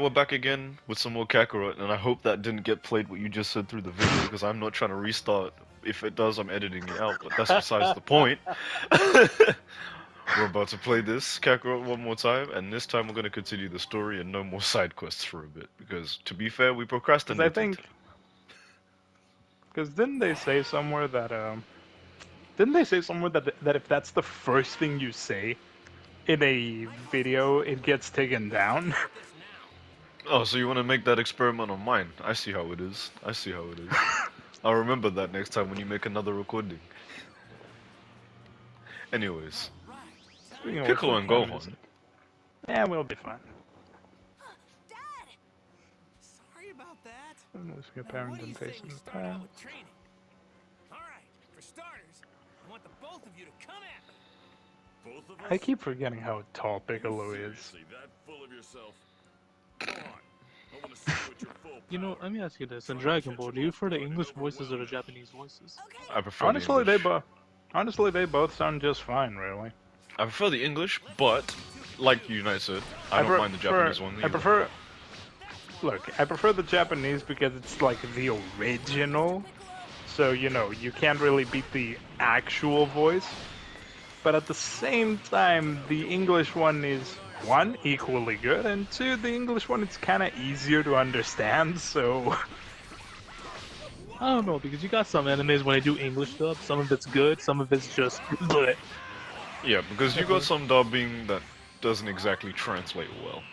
we're back again with some more Kakarot, and I hope that didn't get played what you just said through the video, because I'm not trying to restart. If it does, I'm editing it out, but that's besides the point. We're about to play this Kakarot one more time, and this time we're going to continue the story and no more side quests for a bit, because, to be fair, we Because I procrastinated. think, because didn't they say somewhere that that if that's the first thing you say in a video, it gets taken down? Oh, so you want to make that experiment on mine? I see how it is. I see how it is. I'll remember that next time when you make another recording. Anyways, Speaking of which, Piccolo what and time is Gohan. it? Yeah, we'll be fine. Dad! Sorry about that. Let's get Now, what parent do you and say taste we in the start out past. with training? Alright, for starters, I want the both of you to come at me. Both of us? I keep forgetting how tall Piccolo is. Seriously, that full of yourself? Go on. I want to see you at your full You know, power. let me ask you this: in Try to Dragon catch Ball, him do you off prefer the guard and English voices or the overwhelm him. Japanese voices? Okay. I prefer the Honestly, English. honestly, they both sound just fine, really. I prefer the English, but like Unite said, I don't mind the Japanese one I either. prefer. Look, I prefer the Japanese because it's like the original. So, you know, you can't really beat the actual voice. But at the same time, the English one is, one, equally good, and two, the English one is kind of easier to understand, so... I don't know, because you got some animes when they do English dub, some of it's good, some of it's just bleh. Yeah, because you got some dubbing that doesn't exactly translate well.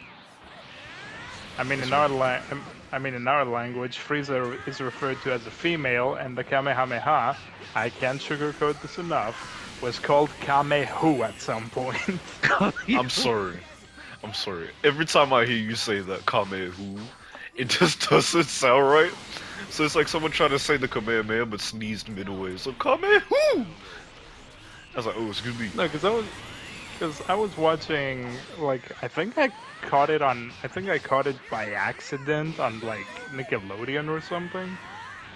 I mean, This in our one. in our language, Frieza is referred to as a female, and the Kamehameha, I can't sugarcoat this enough, was called Kamehu at some point. I'm sorry. I'm sorry. Every time I hear you say that Kamehu, it just doesn't sound right. So it's like someone trying to say the Kamehameha but sneezed midway. So Kamehu! I was like, oh, excuse me. No, because I was watching, like, I think I caught it by accident on, like, Nickelodeon or something,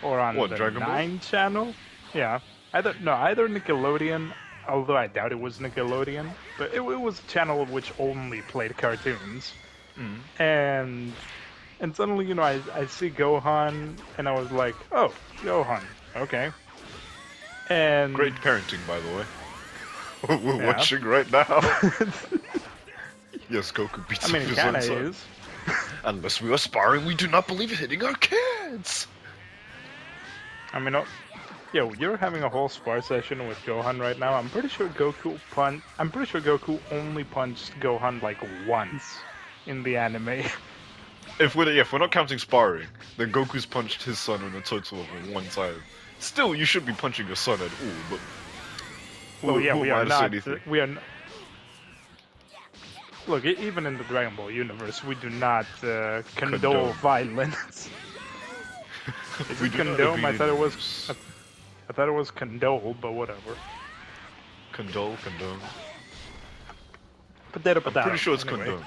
or on What, the Dragon Ball? 9 channel. Yeah, either Nickelodeon, although I doubt it was Nickelodeon, but it was a channel which only played cartoons, Mm. and suddenly, you know, I see Gohan, and I was like, oh, Gohan, okay, and Great parenting, by the way. We're yeah. watching right now. Yes, Goku beats I mean, up it his kind own of son. is. Unless we are sparring, we do not believe in hitting our kids. I mean, yo, you're having a whole spar session with Gohan right now. I'm pretty sure Goku only punched Gohan like once in the anime. If we're not counting sparring, then Goku's punched his son on a total of one time. Still, you should be punching your son at all, but Well, yeah, who we am are I to say not. anything? Look, even in the Dragon Ball universe, we do not condone Condone. violence. Is We it do not condone? agree I to thought it was. news. I thought it was condole, but whatever. Condone. Potato, I'm potato. pretty sure it's Anyway. condone.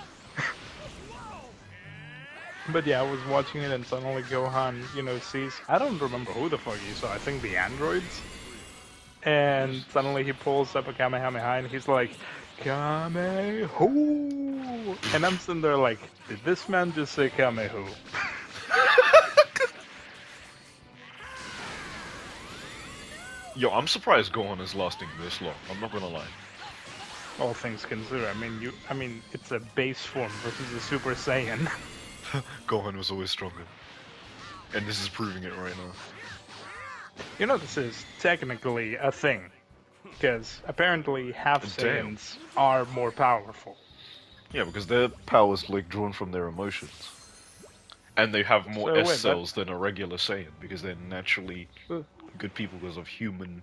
But yeah, I was watching it and suddenly Gohan, you know, sees, I don't remember who the fuck he saw, I think the androids. And suddenly he pulls up a Kamehameha and he's like, Kamehu! And I'm sitting there like, did this man just say Kamehu? Yo, I'm surprised Gohan is lasting this long. I'm not gonna lie. All things considered, I mean, it's a base form versus a Super Saiyan. Gohan was always stronger, and this is proving it right now. You know, this is technically a thing. Because apparently half Damn. Saiyans are more powerful. Yeah, because their power's like drawn from their emotions, and they have more So S wait, cells than a regular Saiyan because they're naturally that, good people because of human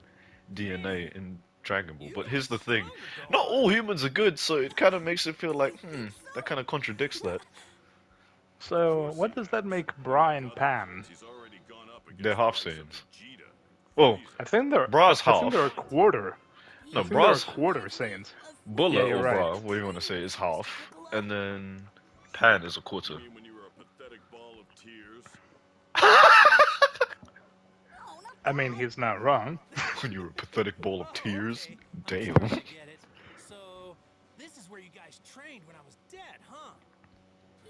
DNA in Dragon Ball. But here's the thing: not all humans are good, so it kind of makes it feel like, that kind of contradicts that. so what does that make Bra and Pan? He's already gone up against They're half the likes of Saiyans. Vegeta. Well, Bra's I think they're a half. quarter. No, I think they're a Bra's quarter Saiyans. Bulla Yeah, you're or right. Bra, what do you want to say, is half, and then Pan is a quarter. You mean when you were a pathetic ball of tears? I mean, he's not wrong. When you're a pathetic ball of tears, damn. I get it. So, this is where you guys trained when I was dead, huh?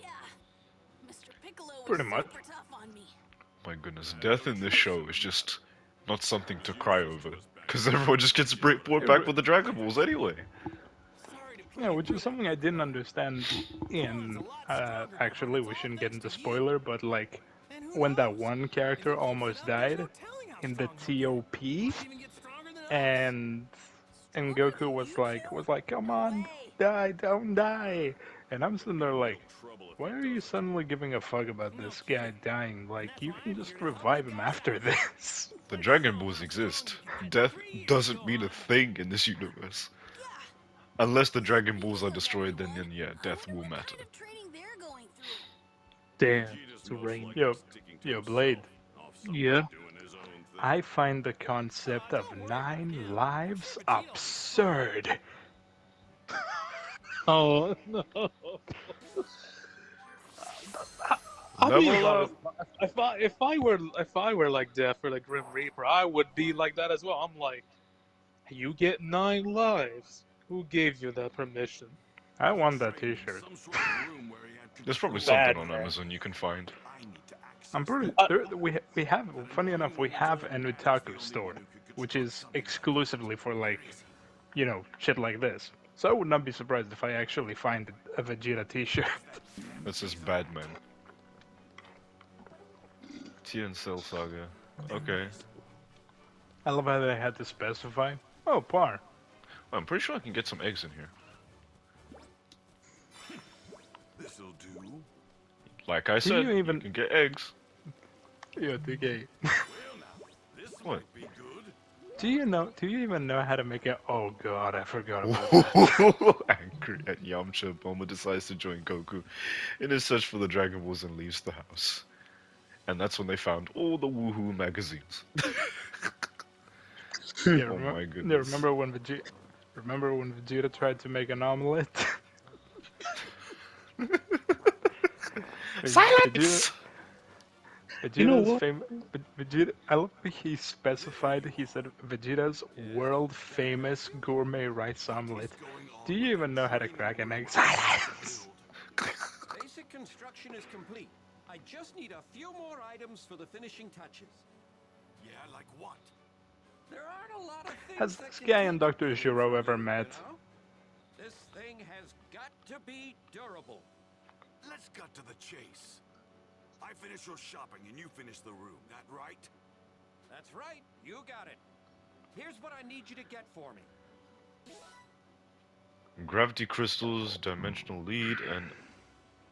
Yeah. Pretty much. My goodness, death in this show is just not something to cry over. Because everyone just gets brought back with the Dragon Balls anyway. Yeah, which is something I didn't understand in. Actually, we shouldn't get into spoiler, but like when that one character almost died in the TOP, and Goku was like, come on, die, don't die, and I'm sitting there like, why are you suddenly giving a fuck about this guy dying? Like, you can just revive him after this. The Dragon Balls exist. Death doesn't mean a thing in this universe. Unless the Dragon Balls are destroyed, then yeah, death will matter. Damn, it's rain. Yo, Blade. Yeah. I find the concept of 9 lives absurd. Oh no. I Never mean, love. if I were like Death or like Grim Reaper, I would be like that as well. I'm like, you get 9 lives. Who gave you that permission? I want that T-shirt. There's probably Bad something on man. Amazon you can find. I'm pretty. We have. Funny enough, we have an otaku store, which is exclusively for like, shit like this. So I would not be surprised if I actually find a Vegeta T-shirt. That's just bad man. Tien Cell Saga. Okay. I love how they had to specify. Oh, par. I'm pretty sure I can get some eggs in here. This'll do. Like I said, you even- you can get eggs. Yeah, okay. Well now, this What? might be good. Do you even know how to make it? Oh god, I forgot about that. Angry at Yamcha, Bulma decides to join Goku in his search for the Dragon Balls and leaves the house. And that's when they found all the Woohoo magazines. Yeah, Oh my yeah, goodness. remember when Vegeta tried to make an omelet? Silence! You know Vegeta's what? Vegeta, I love that he specified, he said Vegeta's world famous gourmet rice omelet. Do you even know how to crack an egg? Silence! Basic construction is complete. I just need a few more items for the finishing touches. Yeah, like what? There aren't a lot of things Has that this can guy keep and Dr. you Giro from ever you, met? you know? This thing has got to be durable. Let's cut to the chase. I finish your shopping and you finish the room, that right? That's right, you got it. Here's what I need you to get for me. Gravity crystals, dimensional lead, and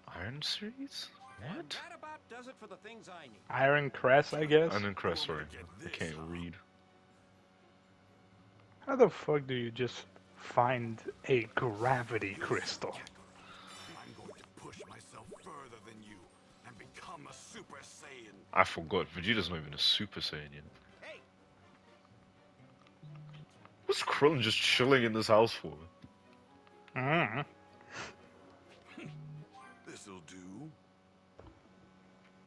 iron series? And What? that about does it for the things I need. Iron Crest, I guess? Iron crest, sorry. I can't read. How the fuck do you just find a gravity crystal? I'm going to push myself further than you and become a Super Saiyan. I forgot, Vegeta's not even a Super Saiyan yet. Hey, What's Krillin just chilling in this house for? Mm. This'll do.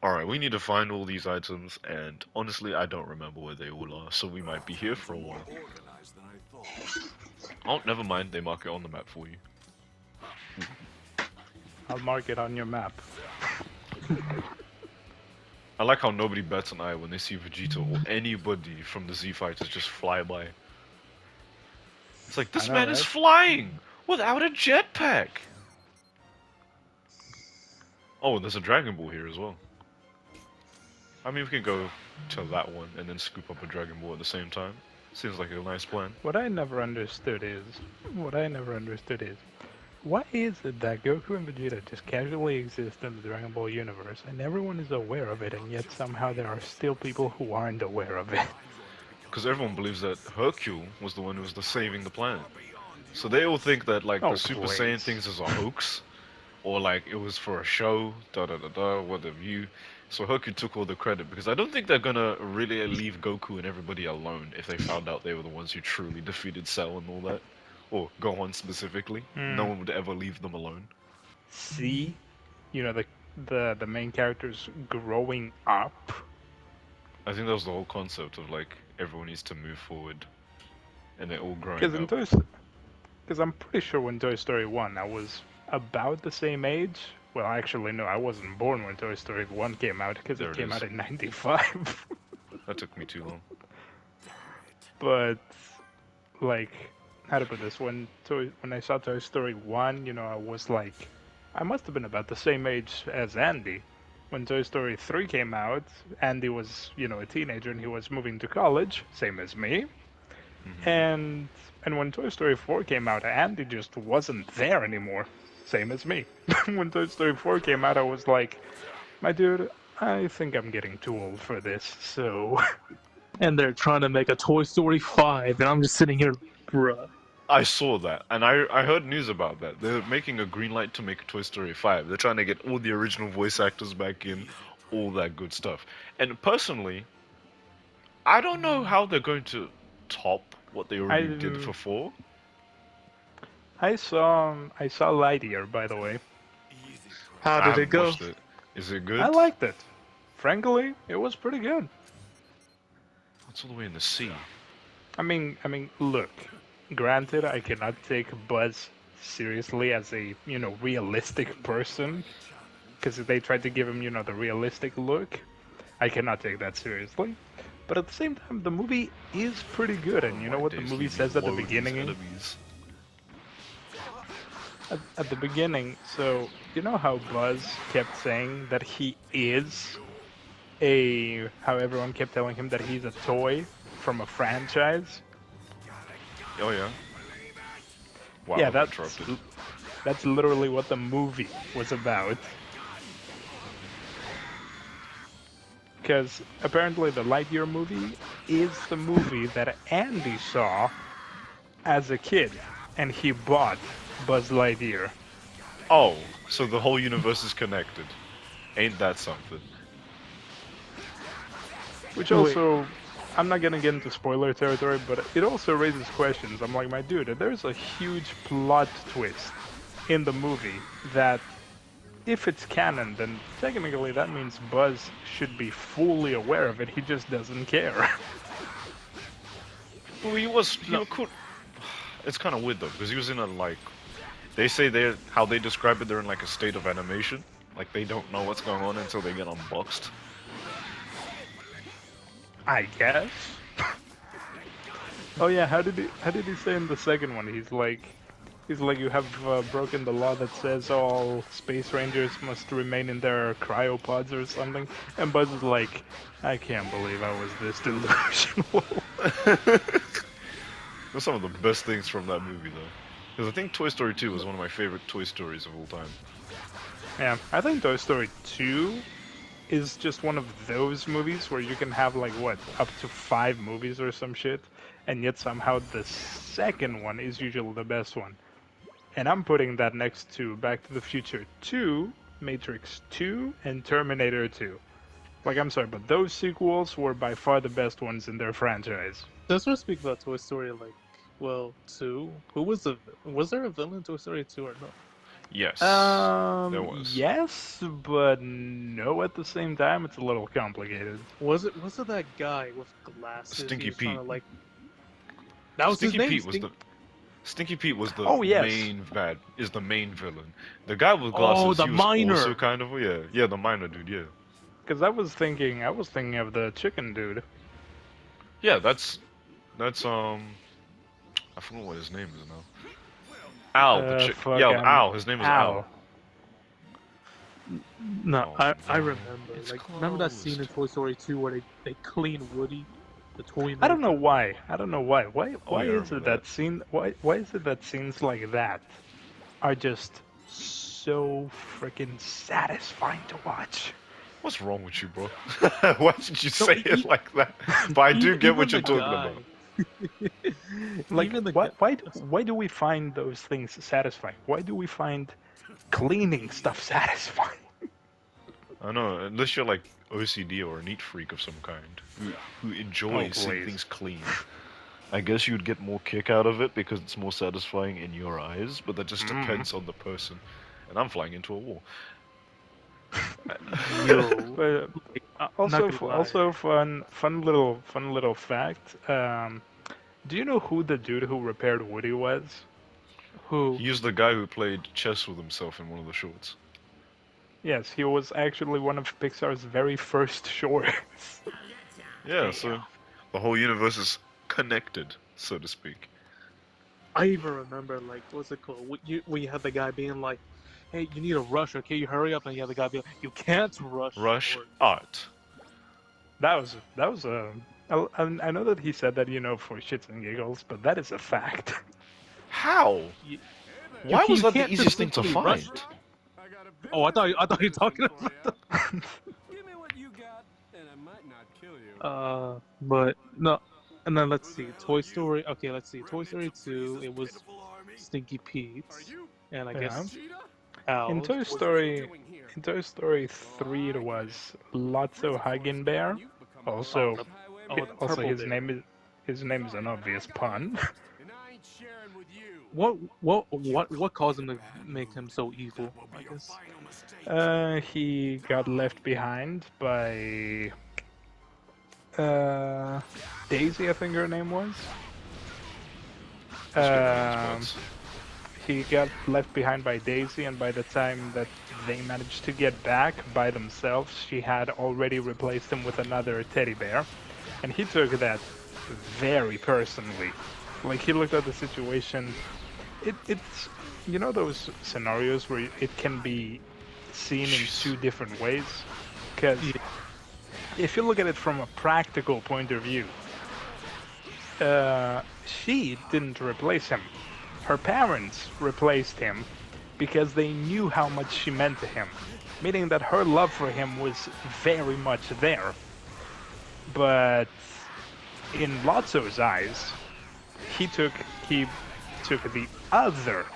Alright, we need to find all these items, and honestly, I don't remember where they all are, so we might be here for a while. Organized than I thought. Oh, never mind, they mark it on the map for you. I'll mark it on your map. I like how nobody bats an eye when they see Vegeta or anybody from the Z Fighters just fly by. It's like, this know, man is right? flying without a jetpack! Oh, and there's a Dragon Ball here as well. I mean, we can go to that one and then scoop up a Dragon Ball at the same time. Seems like a nice plan. What I never understood is, why is it that Goku and Vegeta just casually exist in the Dragon Ball universe and everyone is aware of it, and yet somehow there are still people who aren't aware of it? Because everyone believes that Hercule was the one who was saving the planet. So they all think that, like, Oh, the Super please. Saiyan things is a hoax. Or, like, it was for a show, what have you. So Hercule took all the credit, because I don't think they're gonna really leave Goku and everybody alone if they found out they were the ones who truly defeated Cell and all that. Or Gohan specifically. No one would ever leave them alone. See, the main characters growing up. I think that was the whole concept of, like, everyone needs to move forward. And they're all growing Because up. I'm pretty sure when Toy Story 1, I was about the same age Well, actually, no, I wasn't born when Toy Story 1 came out because There it it came is. out in '95. That took me too long. But like, how to put this? When I saw Toy Story 1, I was like, I must have been about the same age as Andy. When Toy Story 3 came out, Andy was, a teenager and he was moving to college, same as me. Hmm. And when Toy Story 4 came out, Andy just wasn't there anymore, same as me. When Toy Story 4 came out, I was like, my dude, I think I'm getting too old for this, so And they're trying to make a Toy Story 5, and I'm just sitting here, bruh. I saw that, and I heard news about that. They're making a green light to make Toy Story 5. They're trying to get all the original voice actors back in, all that good stuff. And personally, I don't know how they're going to top what they already did I for 4. I saw Lightyear, by the way. Easy, Private. How I did it haven't go? watched it. Is it I good? liked it. Frankly, it was pretty good. It's all the way in the sea. I mean, look. Granted, I cannot take Buzz seriously as a, realistic person, because they tried to give him, the realistic look. I cannot take that seriously. But at the same time, the movie is pretty good, Oh and you know my what the days, movie leave me says at the alone, these beginning? enemies. At the beginning, so you know how Buzz kept saying that he is how everyone kept telling him that he's a toy from a franchise? Oh yeah. Wow, Yeah, I'm interrupted. that's literally what the movie was about. Because apparently the Lightyear movie is the movie that Andy saw as a kid, and he bought Buzz Lightyear. Oh, so the whole universe is connected. Ain't that something? Which Wait, also, I'm not gonna get into spoiler territory, but it also raises questions. I'm like, my dude, there's a huge plot twist in the movie that, if it's canon, then technically that means Buzz should be fully aware of it. He just doesn't care. Well, he no. could. It's kind of weird though, because he was in a like. They say how they describe it. They're in like a state of animation. Like they don't know what's going on until they get unboxed. I guess. Oh yeah, how did he say in the second one? He's like, you have broken the law that says all space rangers must remain in their cryopods or something. And Buzz is like, I can't believe I was this delusional. That's some of the best things from that movie though. Because I think Toy Story 2 was one of my favorite Toy Stories of all time. Yeah, I think Toy Story 2 is just one of those movies where you can have like what, up to 5 movies or some shit, and yet somehow the second one is usually the best one. And I'm putting that next to Back to the Future 2, Matrix 2, and Terminator 2. Like, I'm sorry, but those sequels were by far the best ones in their franchise. Since we're speaking about Toy Story, like, well, 2, was there a villain in Toy Story 2 or no? Yes, there was. Yes, but no at the same time. It's a little complicated. Was it that guy with glasses? He Stinky was trying Pete. to like. That was his name. Stinky Pete was the Oh, yes. main villain. The guy with Oh, glasses, the he was also miner. kind of yeah, the miner dude, yeah. Because I was thinking of the chicken dude. Yeah, that's I forgot what his name is now. Al, the chick. Fuck, Yeah, Al. His name is Al. Al. No, Oh I no, remember. it's Like, remember that scene in closed. Toy Story 2 where they clean Woody, the toy I don't know maker? why. I don't know why. Oh Why yeah, I is remember it that. that why is it that scenes like that are just so freaking satisfying to watch? What's wrong with you, bro? Why did you No, say it like that? But I do get even what you're the talking guy. about. Like, Even the why guy. why do we find those things satisfying? Why do we find cleaning stuff satisfying? I know, unless you're like OCD or a neat freak of some kind who Oh, enjoys seeing please. things clean. I guess you'd get more kick out of it because it's more satisfying in your eyes, but that just Mm. depends on the person. And I'm flying into a wall. Yo, But like, not also, gonna lie. also fun little fact. Do you know who the dude who repaired Woody was? Who? He's the guy who played chess with himself in one of the shorts. Yes, he was actually one of Pixar's very first shorts. Yeah, so the whole universe is connected, so to speak. I even remember, like, what's it called? When you had the guy being like, "Hey, you need to rush, okay? You hurry up," and you have the guy being like, "You can't rush Rush art." art. I know that he said that, for shits and giggles, but that is a fact. How? You, Why was you that the can't just easiest thing to simply rush find? it. I got a bit Oh, I of thought business I thought you were talking proposition for about. ya. Give me what you got, and I might not kill you. But no, and then let's Who the see, hell are Toy you? Story. Okay, let's see, Toy Remnants Story of 2. Frieza's It was pitiful army? Stinky Are Pete's, you and I Yeah. guess Cheetah? In Owl's. Toy Was What are you Story, doing here? in Toy Story Oh, 3, it I get it. was With Lotso Frieza Force Hugging gone, Bear. you've become a oh Also, the rogue oh highwayman the also purple too. his bear. name is Sorry, an but I obvious got pun. loot, and I ain't sharing with you. What caused him In a to bad make him mood. so That evil? will be I your guess. final mistake. He got left behind by uh, Daisy, I think her name was. Must be Lay's Um, buds. he got left behind by Daisy, and by the time that they managed to get back by themselves, she had already replaced him with another teddy bear. And he took that very personally. Like, he looked at the situation. It's, those scenarios where it can be seen in Jeez. two different ways? Because Yeah. if you look at it from a practical point of view, she didn't replace him. Her parents replaced him because they knew how much she meant to him, meaning that her love for him was very much there. But in Lotso's eyes, he took he took the other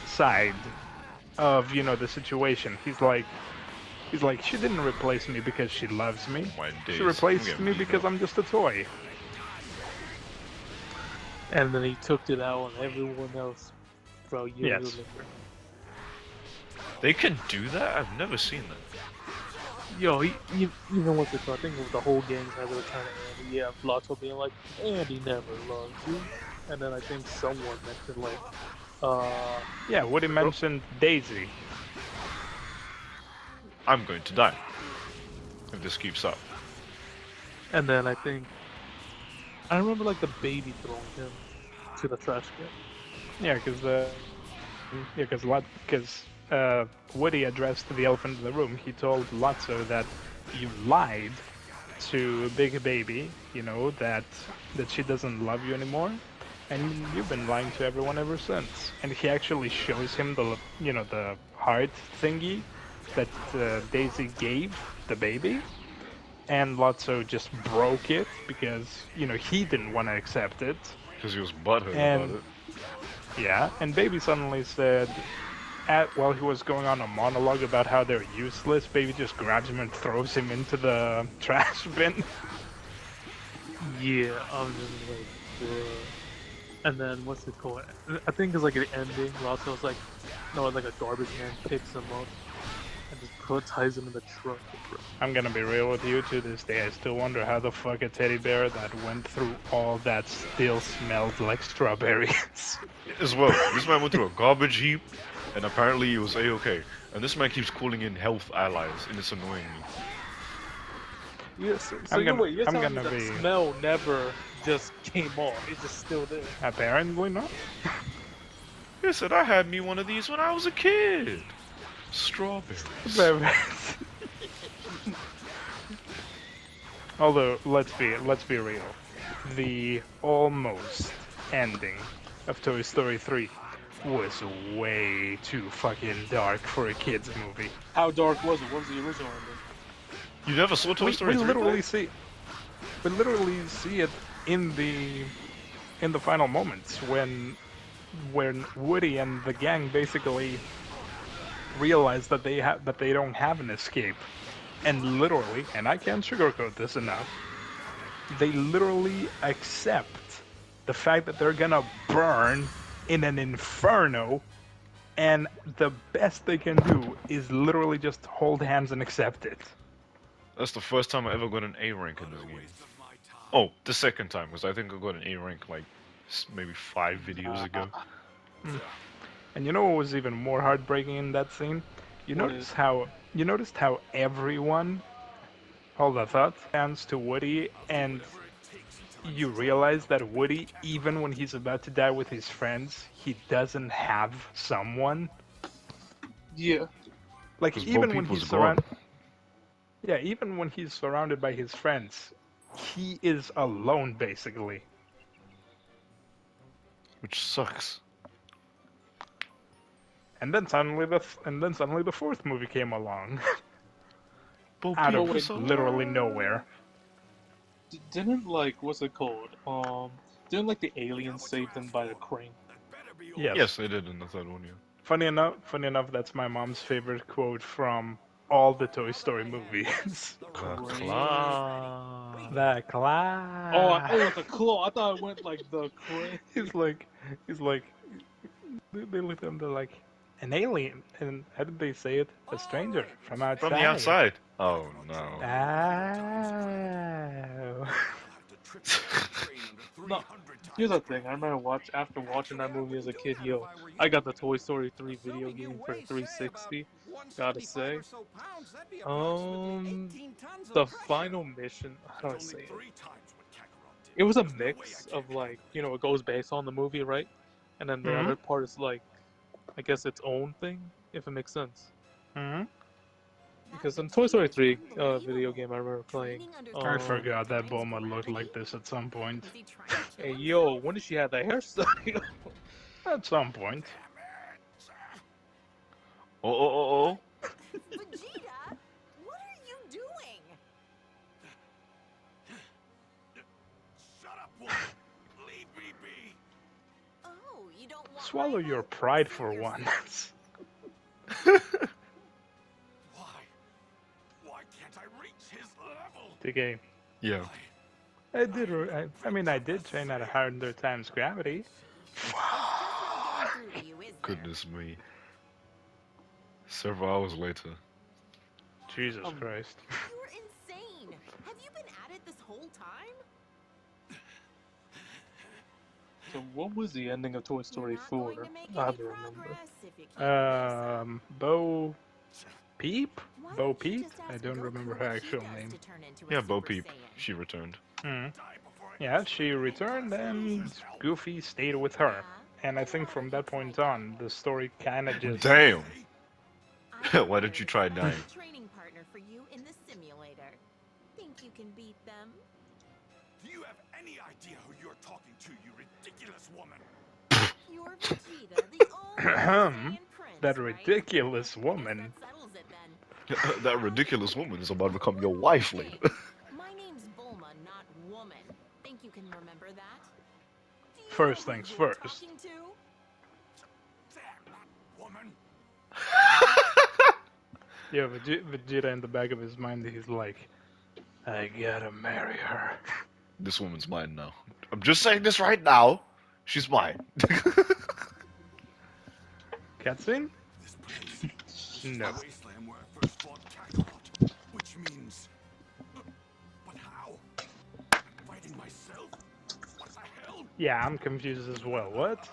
side of the situation. He's like she didn't replace me because she loves Oh me. my She days. I'm replaced getting me beat because up. I'm just a toy. And then he took it out on everyone else for years Yes. later. They can do that? I've never seen that. Yo, even what's it called? I think with the whole gang has a return to Andy. Yeah, Lotso being like, Andy never loved you. And then I think someone mentioned like, Yeah, Woody the girl. mentioned Daisy. I'm going to die if this keeps up. And then I think I remember like the baby throwing him to the trash can. Yeah, because Woody addressed the elephant in the room. He told Lotso that you lied to Big Baby, that she doesn't love you anymore, and you've been lying to everyone ever since. And he actually shows him the heart thingy that Daisy gave the baby, and Lotso just broke it because he didn't want to accept it. Because he was butthurt about And it. yeah, and Baby suddenly said, while he was going on a monologue about how they're useless, Baby just grabs him and throws him into the trash bin. Yeah, I'm just like, bruh. And then what's it called? I think it's like an ending. Lotso's like, no, like a garbage man picks him up and just ties him in the truck. I'm gonna be real with you, to this day, I still wonder how the fuck a teddy bear that went through all that still smelled like strawberries. As well, this man went through a garbage heap, and apparently he was a-okay. And this man keeps calling in health allies, and it's annoying me. Yes. So I'm gonna you're I'm telling me gonna that the be smell never just came off? It's just still there. apparently not. He said, I had me one of these when I was a kid. Strawberries. Although let's be real, the almost ending of Toy Story 3 was way too fucking dark for a kids movie. How dark was it? What was the original ending? You never saw Toy We Story we 3 literally play? see we literally see it in the final moments when Woody and the gang basically realize that they don't have an escape, and literally, and I can't sugarcoat this enough, they literally accept the fact that they're gonna burn in an inferno, and the best they can do is literally just hold hands and accept it. That's the first time I ever got an A rank in this game. Waste of my time. Oh, the second time, because I think I got an A rank like maybe 5 videos ago. And you know what was even more heartbreaking in that scene? You What notice is? how You noticed how everyone, hold that thought, stands to Woody, and you realize that Woody, even when he's about to die with his friends, he doesn't have someone. Yeah. Like Because Bo even when Peep he's was gone. surrounded, yeah, even when he's surrounded by his friends, he is alone basically. Which sucks. And then suddenly the fourth movie came along, Bo out Peep Oh of wait, was literally alive. nowhere. didn't like what's it called? Didn't like the aliens save them by the crane? That better be all. Yes. Yes, they did in the third one, yeah. Funny enough, that's my mom's favorite quote from all the Toy Story movies. The Crane. claw. The Oh, class. oh, the claw. I thought it went like the crane. he's like, he's like, they look at him, they're like, an alien. And how did they say it? A stranger from From the outside. outside. Oh no. Oh. I'll have to trip that crane under No, 300 times. here's the thing. I remember after watching that movie as a kid. Yo, I got the Toy Story 3 video game for 360. Gotta say, um, the final mission. How do I Only say it? 3 times what Kakarot did. It was a There's no way I mix can't of like, handle you know, it goes based on the movie, right? And then the Hmm. other part is like, I guess its own thing, if it makes sense. Hmm. Because in Toy Story 3 video game I remember playing, I forgot that Bulma looked like this at some point. hey yo, when did she have that hairstyle? At some point. Oh, oh, oh, oh. Vegeta, what are you doing? Shut up, woman! Leave me be! Oh, you don't want Swallow my your help? pride Save for yourself. once. Why? Why can't I reach his level? The game. Yeah. I did. I mean, I did train at 100 times gravity. It's just not getting through to you, is there? Goodness me. Several hours later. Jesus Christ. You're insane. Have you been at it this whole time? So what was the ending of Toy Story You're not 4? going to make I any don't remember. progress if you keep this. Bo Peep? Why Bo don't you Peep? just I ask don't Goku remember what her he actual does name. to turn into a Yeah, Bo Super Peep. Saiyan? She returned. Hmm. Die before I Yeah, she returned and Goofy stayed with her. Yeah? And I think from that point on, the story kind of just. Damn. I Why did you try heard dying? about a training partner for you in the simulator. Think you can beat them? Do you have any idea who you're talking to, you ridiculous woman? You're Vegeta, the only Ahem. Saiyan prince, That right? ridiculous I woman. guess that settles it then. That ridiculous woman is about to become your wife later. My name's Bulma, not woman. Think you can remember that? Do you First know who things you're first. talking to? Damn that woman! Yeah, Vegeta in the back of his mind, he's like, I gotta marry her. This woman's mine now. I'm just saying this right now. She's mine. Cutscene? This place. This is No. the wasteland where I first fought Kakarot. Which means. But how? I'm fighting myself? What the hell? Yeah, I'm confused as well. What?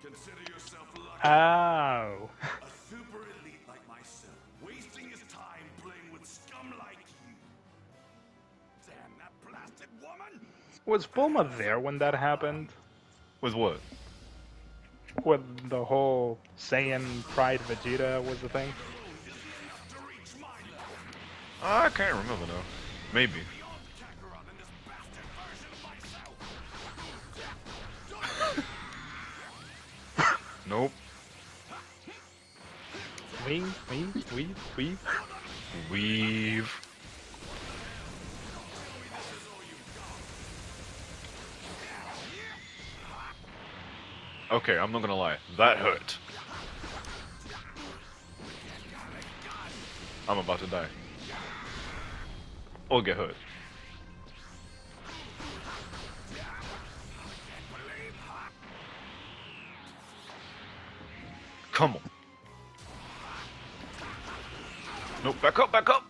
Consider yourself lucky. Oh. A super elite like myself, wasting his time playing with scum like you. Damn that blasted woman! Was Bulma there when that happened? With what? When the whole Saiyan Pride Vegeta was the thing? To reach my level, I can't remember now. Maybe. beyond Kakarot and this bastard version of myself. Nope. We. Weave. Okay, I'm not gonna lie. That hurt. I'm about to die. Or get hurt. Come on. Nope, back up, back up!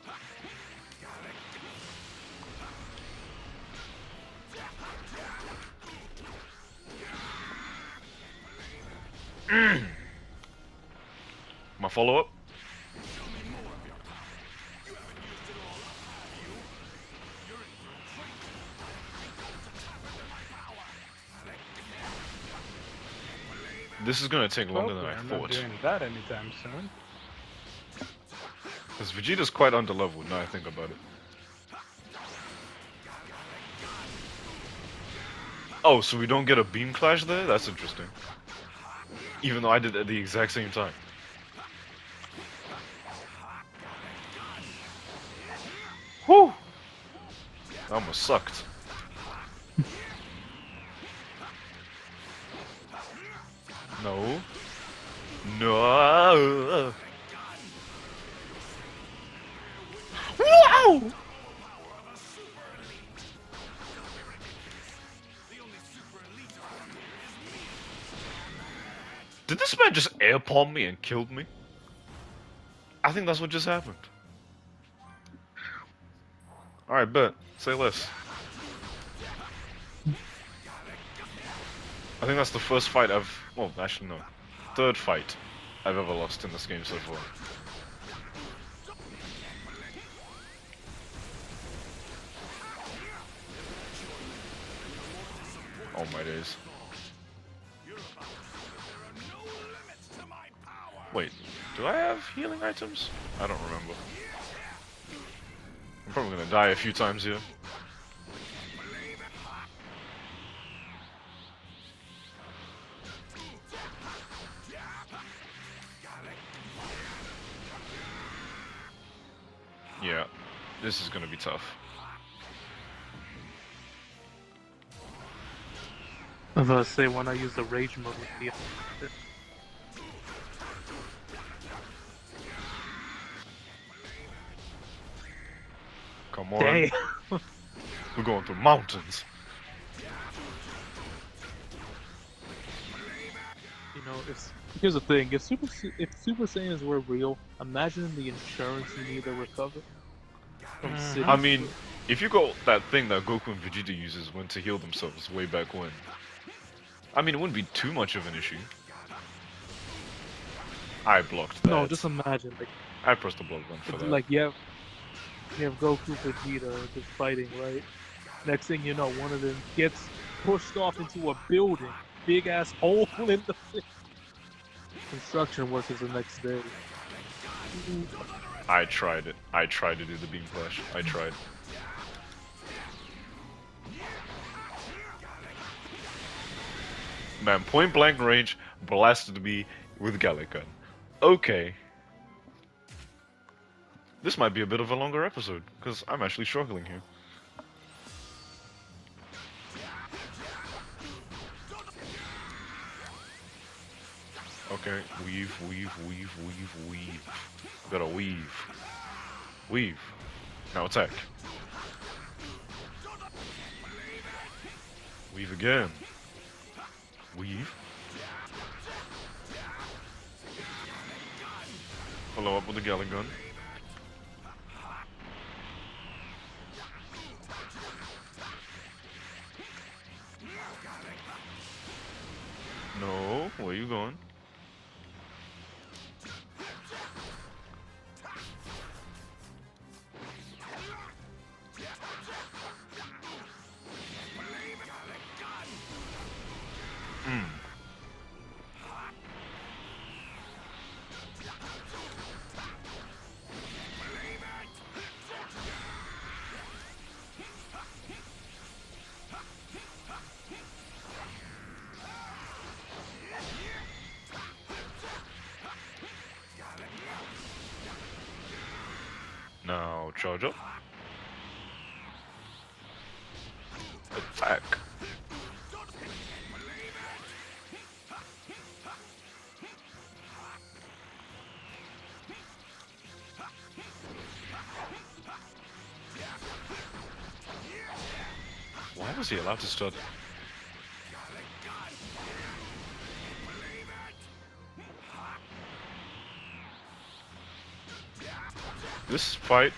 My follow-up? This is gonna take longer than I Hopefully I'm not thought. doing that anytime soon. Because Vegeta's quite underleveled now I think about it. Oh, so we don't get a beam clash there? That's interesting. Even though I did it at the exact same time. Whew! That almost sucked. No. No. Wow! Did this man just air palm me and killed me? I think that's what just happened. Alright, bet. Say less. I think that's the first fight I've... Well, actually no. Third fight I've ever lost in this game so far. Oh my days. Wait, do I have healing items? I don't remember. I'm probably gonna die a few times here. Yeah, this is gonna be tough. I was gonna say when I use the rage mode with the Come on. Dang. We're going through mountains. You know, here's the thing: if Super Saiyans were real, imagine the insurance you need to recover from cities. I mean, if you got that thing that Goku and Vegeta uses when to heal themselves way back when, I mean, it wouldn't be too much of an issue. I blocked that. No, just imagine, like, I pressed the block button for that. like you have Goku, Vegeta just fighting, right? Next thing you know, one of them gets pushed off into a building, big ass hole in the thing. Construction workers the next day. I tried it. I tried to do the beam flash. I tried. Man, point blank range blasted me with Gallic Gun. Okay. This might be a bit of a longer episode, because I'm actually struggling here. Okay, weave, weave, weave, weave, weave. Gotta weave. Weave. Now attack. Weave again. Weave. Follow up with the Gallic Gun. No, where you going? Now charge up. Attack. Why was he allowed to start? This fight,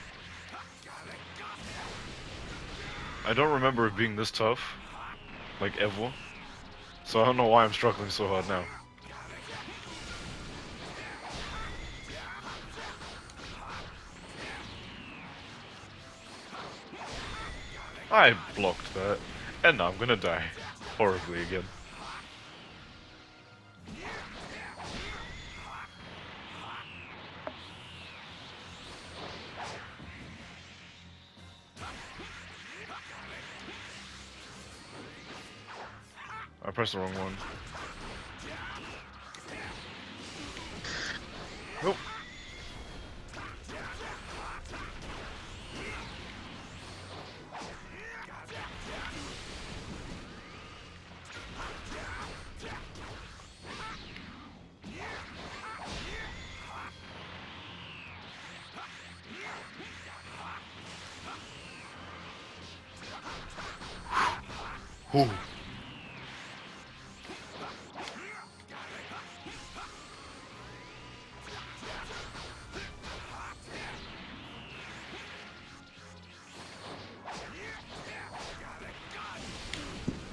I don't remember it being this tough, like ever. So I don't know why I'm struggling so hard now. I blocked that, and now I'm gonna die horribly again. pressed the wrong one. Nope. Whew.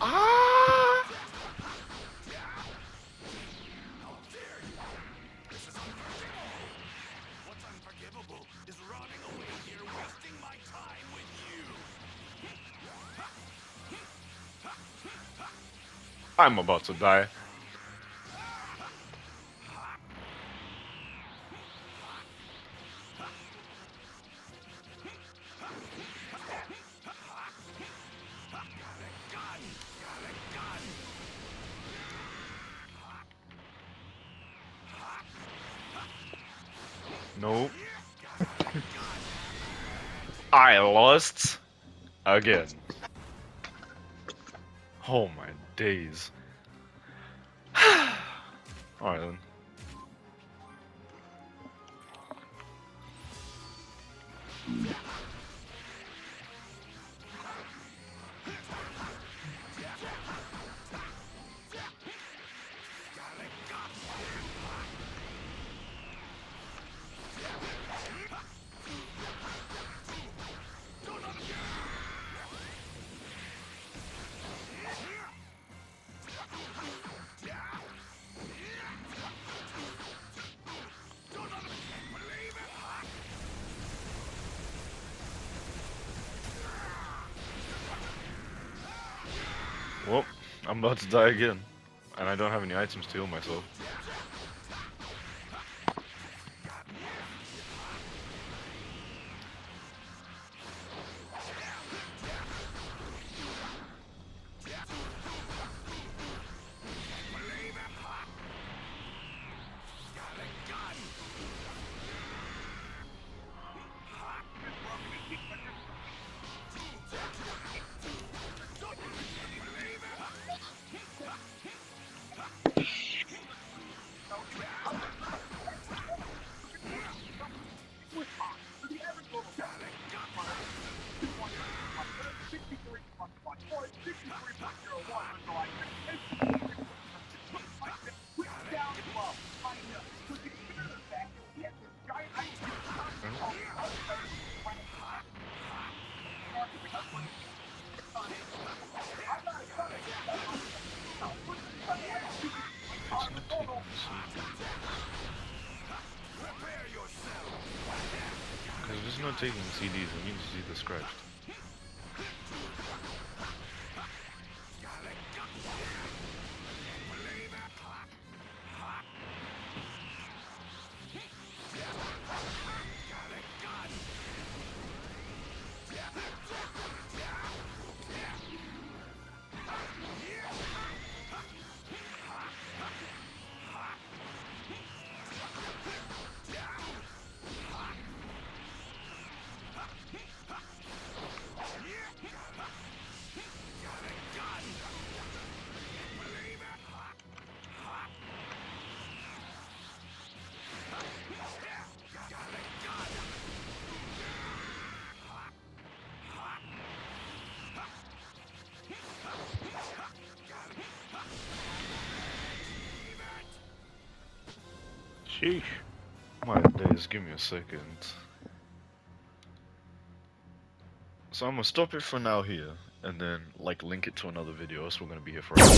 Ah! What's unforgivable is rotting away here, wasting my time with you. I'm about to die. Nope. I lost again. Oh my days. Alright then. Well, I'm about to die again. And I don't have any items to heal myself. It's not taking because if it's not taking CDs, it means it's either scratched. Sheesh. My days, give me a second. So I'm gonna stop it for now here, and then like link it to another video, else we're gonna be here forever.